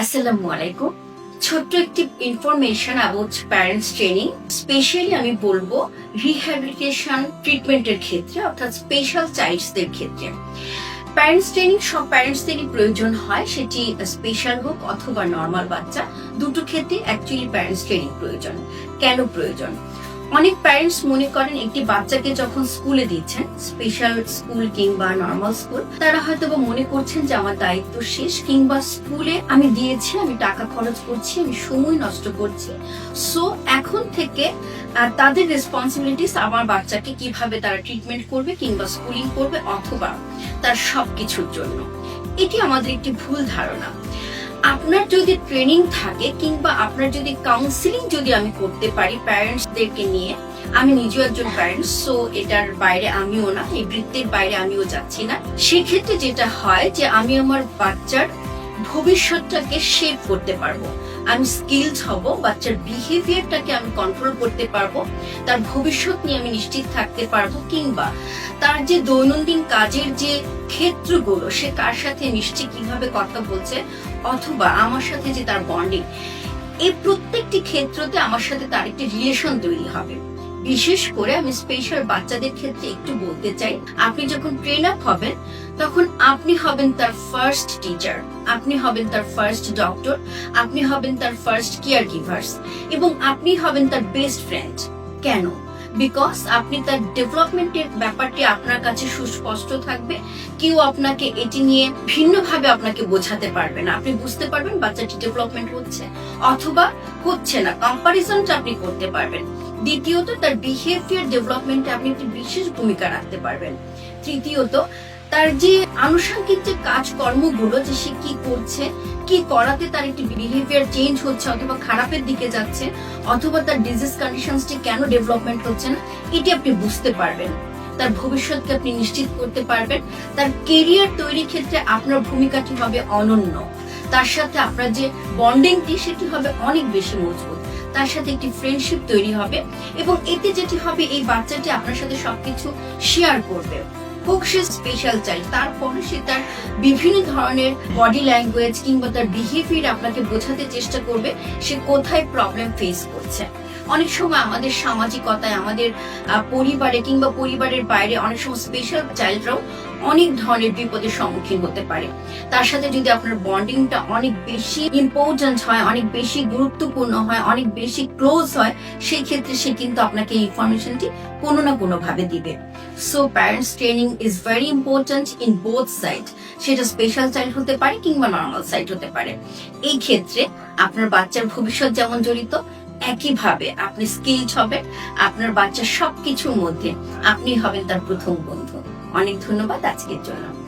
আসসালামু আলাইকুম। ছোট্ট একটি information about parents training. Specially আমি বলবো রিহ্যাবিলিটেশন ট্রিটমেন্টের ক্ষেত্রে, অর্থাৎ স্পেশাল চাইল্ডসদের ক্ষেত্রে প্যারেন্টস ট্রেনিং সব প্যারেন্টসদেরই প্রয়োজন হয়, সেটি স্পেশাল হোক অথবা নর্মাল বাচ্চা, দুটো ক্ষেত্রে অ্যাকচুয়ালি প্যারেন্টস ট্রেনিং প্রয়োজন। কেন প্রয়োজন? অনেক প্যারেন্টস মনে করেন একটি বাচ্চাকে যখন স্কুলে দিচ্ছেন, স্পেশাল স্কুল কিংবা নর্মাল স্কুল, তারা হয়তো বা মনে করছেন যে আমার দায়িত্ব শেষ, কিংবা স্কুলে আমি দিয়েছি, আমি টাকা খরচ করছি, আমি সময় নষ্ট করছি, সো এখন থেকে তাদের রেসপন্সিবিলিটিস আমার বাচ্চাকে কিভাবে তারা ট্রিটমেন্ট করবে কিংবা স্কুলিং করবে অথবা তার সবকিছুর জন্য। এটি আমাদের একটি ভুল ধারণা। আপনার যদি ট্রেনিং থাকে কিংবা আপনার যদি কাউন্সিলিং যদি আমি করতে পারি প্যারেন্টসদেরকে নিয়ে, আমি নিজেও একজন প্যারেন্টস, সো এটার বাইরে আমিও না, এই বৃত্তের বাইরে আমিও যাচ্ছি না। সেক্ষেত্রে যেটা হয় যে আমি আমার বাচ্চার ভবিষ্যৎটাকে শেপ করতে পারবো, আমি স্কিলড হব, বাচ্চার বিহেভিয়ারটাকে আমি কন্ট্রোল করতে পারবো, তার ভবিষ্যৎ নিয়ে আমি নিশ্চিত থাকতে পারবো, কিংবা তার যে দৈনন্দিন কাজের যে ক্ষেত্রগুলো, সে কার সাথে নিশ্চিত কিভাবে কথা বলছে অথবা আমার সাথে যে তার বন্ডিং, এই প্রত্যেকটি ক্ষেত্রতে আমার সাথে তার একটি রিলেশন তৈরি হবে। বিশেষ করে আমি স্পেশাল বাচ্চাদের ক্ষেত্রে একটু বলতে চাই, আপনি যখন ট্রেন আপ হবেন তখন আপনি হবেন তার ফার্স্ট টিচার, আপনি হবেন তার ফার্স্ট ডক্টর, আপনি হবেন তার ফার্স্ট কেয়ার গিভার্স, এবং আপনি হবেন তার বেস্ট ফ্রেন্ড। কেন? বিকজ আপনি তার ডেভেলপমেন্টের ব্যাপারটি আপনার কাছে সুস্পষ্ট থাকবে, কেউ আপনাকে এটি নিয়ে ভিন্নভাবে আপনাকে বোঝাতে পারবে না। আপনি বুঝতে পারবেন বাচ্চাটি ডেভেলপমেন্ট হচ্ছে অথবা হচ্ছে না, কম্পারিজনটা আপনি করতে পারবেন। দ্বিতীয়ত, তার বিহেভিয়ার ডেভেলপমেন্টে আপনি একটি বিশেষ ভূমিকা রাখতে পারবেন। তৃতীয়ত, তার যে আনুষঙ্গিক যে কাজকর্মগুলো, যে সে কি করছে, কি করাতে তার একটি বিহেভিয়ার চেঞ্জ হচ্ছে অথবা খারাপের দিকে যাচ্ছে, অথবা তার ডিজিজ কন্ডিশনসটি কেন ডেভেলপমেন্ট হচ্ছে না, এটি আপনি বুঝতে পারবেন। তার ভবিষ্যৎকে আপনি নিশ্চিত করতে পারবেন। তার কেরিয়ার তৈরির ক্ষেত্রে আপনার ভূমিকাটি হবে অনন্য। তার সাথে আপনার যে বন্ডিংটি, সেটি হবে অনেক বেশি মজবুত। তার সাথে একটি ফ্রেন্ডশিপ তৈরি হবে, এবং এতে যেটি হবে, এই বাচ্চাটি আপনার সাথে সবকিছু শেয়ার করবে। হোক সে স্পেশাল চাইল্ড, তারপরে সে তার বিভিন্ন ধরনের বডি ল্যাঙ্গুয়েজ কিংবা তার বিহেভিয়ার আপনাকে বোঝাতে চেষ্টা করবে সে কোথায় প্রবলেম ফেস করছে। অনেক সময় আমাদের সামাজিকতায়, আমাদের পরিবারে কিংবা পরিবারের বাইরে অনেক সময় স্পেশাল চাইল্ডরাও অনেক ধরনের বিপদের সম্মুখীন হতে পারে। তার সাথে যদি আপনার বন্ডিংটা অনেক বেশি ইম্পর্টেন্ট হয়, অনেক বেশি গুরুত্বপূর্ণ হয়, অনেক বেশি ক্লোজ হয়, সেই ক্ষেত্রে সে কিন্তু আপনাকে ইনফরমেশনটি কোনো না কোনো ভাবে দিবে। So parents training is very important in both side, সেটা স্পেশাল চাইল্ড হতে পারে কিংবা নর্মাল সাইড হতে পারে। এই ক্ষেত্রে আপনার বাচ্চার ভবিষ্যৎ যেমন জড়িত, একইভাবে আপনি স্কিলড হবেন। আপনার বাচ্চার সবকিছুর মধ্যে আপনি হবেন তার প্রথম বন্ধু। অনেক ধন্যবাদ আজকের জন্য।